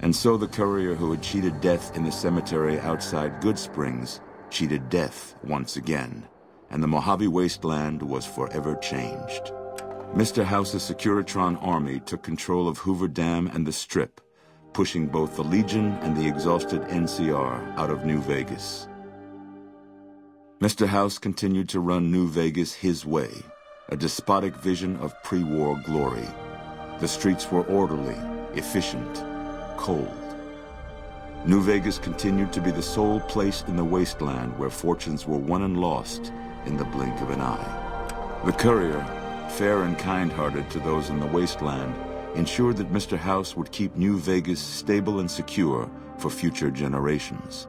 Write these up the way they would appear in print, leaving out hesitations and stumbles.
And so the courier who had cheated death in the cemetery outside Goodsprings cheated death once again, and the Mojave wasteland was forever changed. Mr. House's Securitron army took control of Hoover Dam and the Strip, pushing both the Legion and the exhausted NCR out of New Vegas. Mr. House continued to run New Vegas his way, a despotic vision of pre-war glory. The streets were orderly, efficient, cold. New Vegas continued to be the sole place in the wasteland where fortunes were won and lost in the blink of an eye. The courier, fair and kind-hearted to those in the wasteland, ensured that Mr. House would keep New Vegas stable and secure for future generations.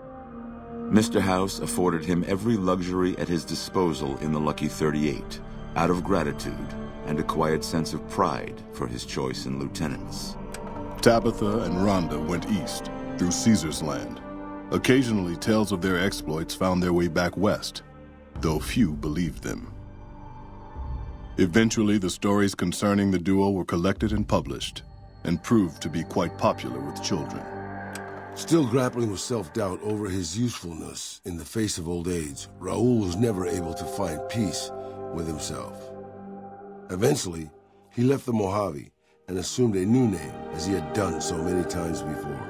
Mr. House afforded him every luxury at his disposal in the Lucky 38, out of gratitude and a quiet sense of pride for his choice in lieutenants. Tabitha and Rhonda went east, through Caesar's Land. Occasionally, tales of their exploits found their way back west, though few believed them. Eventually, the stories concerning the duo were collected and published, and proved to be quite popular with children. Still grappling with self-doubt over his usefulness in the face of old age, Raul was never able to find peace with himself. Eventually, he left the Mojave and assumed a new name, as he had done so many times before.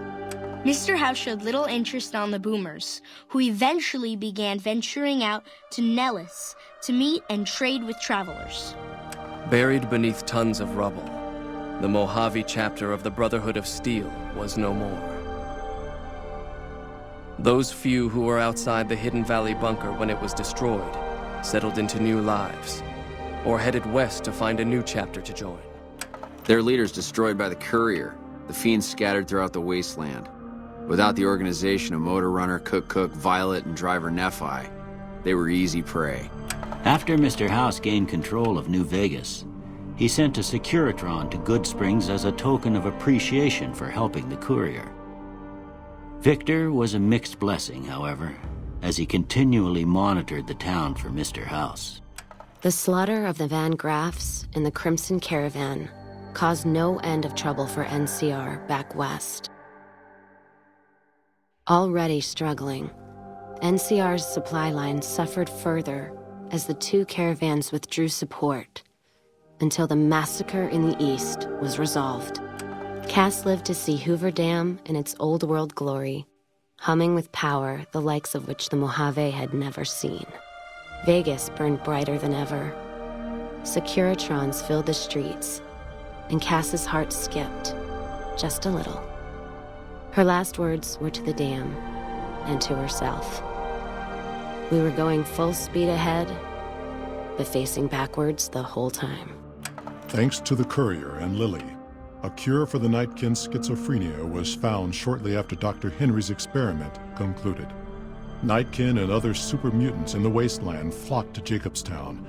Mr. House showed little interest on the Boomers, who eventually began venturing out to Nellis to meet and trade with travelers. Buried beneath tons of rubble, the Mojave chapter of the Brotherhood of Steel was no more. Those few who were outside the Hidden Valley bunker when it was destroyed settled into new lives, or headed west to find a new chapter to join. Their leaders destroyed by the courier, the fiends scattered throughout the wasteland. Without the organization of Motor Runner, Cook, Violet, and driver Nephi, they were easy prey. After Mr. House gained control of New Vegas, he sent a Securitron to Goodsprings as a token of appreciation for helping the courier. Victor was a mixed blessing, however, as he continually monitored the town for Mr. House. The slaughter of the Van Graffs in the Crimson Caravan caused no end of trouble for NCR back west. Already struggling, NCR's supply line suffered further as the two caravans withdrew support until the massacre in the east was resolved. Cass lived to see Hoover Dam in its old world glory, humming with power the likes of which the Mojave had never seen. Vegas burned brighter than ever. Securitrons filled the streets, and Cass's heart skipped, just a little. Her last words were to the dam and to herself. We were going full speed ahead, but facing backwards the whole time. Thanks to the courier and Lily, a cure for the Nightkin's schizophrenia was found shortly after Dr. Henry's experiment concluded. Nightkin and other super mutants in the wasteland flocked to Jacobstown,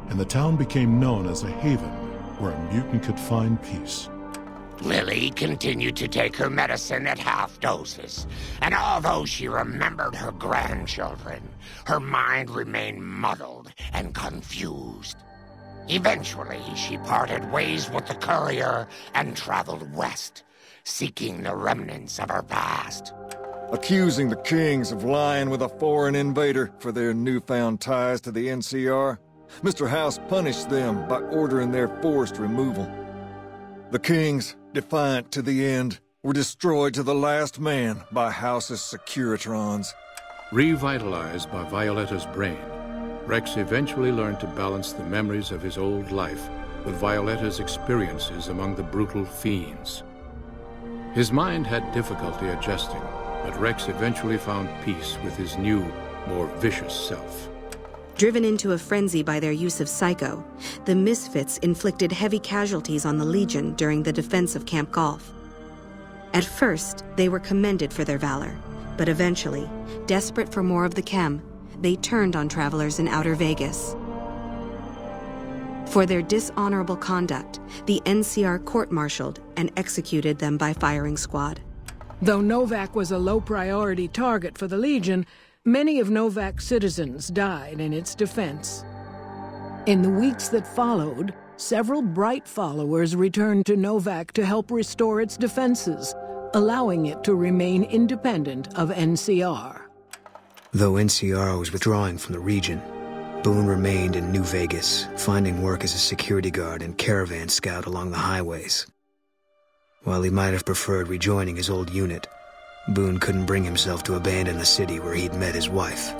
and the town became known as a haven where a mutant could find peace. Lily continued to take her medicine at half doses, and although she remembered her grandchildren, her mind remained muddled and confused. Eventually, she parted ways with the courier and traveled west, seeking the remnants of her past. Accusing the Kings of lying with a foreign invader for their newfound ties to the NCR, Mr. House punished them by ordering their forced removal. The Kings, defiant to the end, were destroyed to the last man by House's Securitrons. Revitalized by Violetta's brain, Rex eventually learned to balance the memories of his old life with Violetta's experiences among the brutal fiends. His mind had difficulty adjusting, but Rex eventually found peace with his new, more vicious self. Driven into a frenzy by their use of Psycho, the Misfits inflicted heavy casualties on the Legion during the defense of Camp Golf. At first, they were commended for their valor, but eventually, desperate for more of the chem, they turned on travelers in Outer Vegas. For their dishonorable conduct, the NCR court-martialed and executed them by firing squad. Though Novak was a low-priority target for the Legion, many of Novak's citizens died in its defense. In the weeks that followed, several bright followers returned to Novak to help restore its defenses, allowing it to remain independent of NCR. Though NCR was withdrawing from the region, Boone remained in New Vegas, finding work as a security guard and caravan scout along the highways. While he might have preferred rejoining his old unit, Boone couldn't bring himself to abandon the city where he'd met his wife.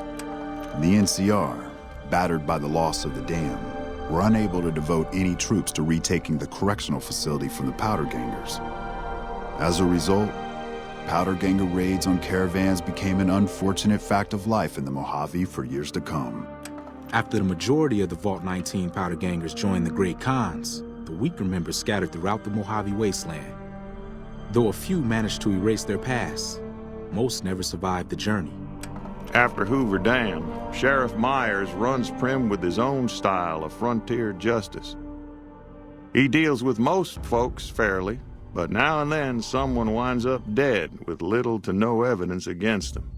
The NCR, battered by the loss of the dam, were unable to devote any troops to retaking the correctional facility from the Powder Gangers. As a result, Powder Ganger raids on caravans became an unfortunate fact of life in the Mojave for years to come. After the majority of the Vault 19 Powder Gangers joined the Great Khans, the weaker members scattered throughout the Mojave wasteland. Though a few managed to erase their past, most never survived the journey. After Hoover Dam, Sheriff Myers runs Primm with his own style of frontier justice. He deals with most folks fairly, but now and then someone winds up dead with little to no evidence against them.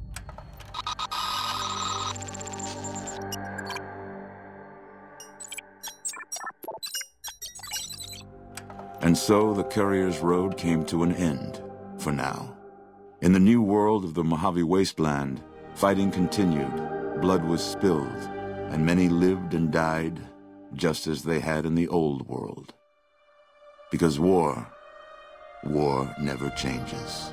And so the Courier's road came to an end, for now. In the new world of the Mojave Wasteland, fighting continued, blood was spilled, and many lived and died just as they had in the old world. Because war never changes.